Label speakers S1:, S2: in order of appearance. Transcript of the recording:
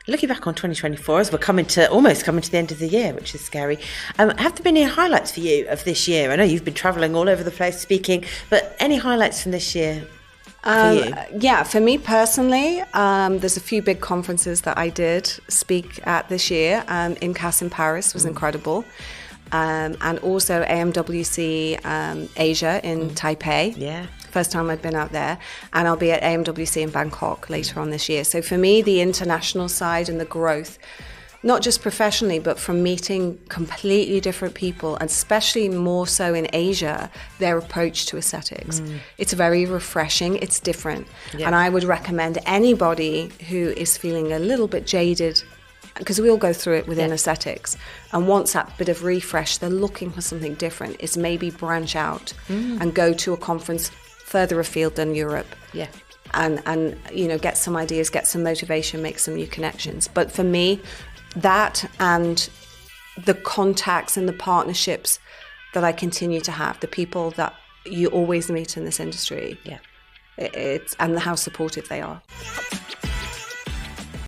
S1: Looking back on 2024, as we're almost coming to the end of the year, which is scary, have there been any highlights for you of this year? I know you've been travelling all over the place speaking, but any highlights from this year for you?
S2: Yeah, for me personally, there's a few big conferences that I did speak at this year. IMCAS in Paris was incredible. And also AMWC Asia in Taipei.
S1: Yeah.
S2: First time I'd been out there. And I'll be at AMWC in Bangkok later on this year. So for me, the international side and the growth, not just professionally, but from meeting completely different people, and especially more so in Asia, their approach to aesthetics. It's very refreshing. It's different. Yeah. And I would recommend anybody who is feeling a little bit jaded, because we all go through it within aesthetics, and wants that bit of refresh, they're looking for something different, is maybe branch out and go to a conference further afield than Europe.
S1: Yeah.
S2: And get some ideas, get some motivation, make some new connections. But for me, that and the contacts and the partnerships that I continue to have, the people that you always meet in this industry, and how supportive they are.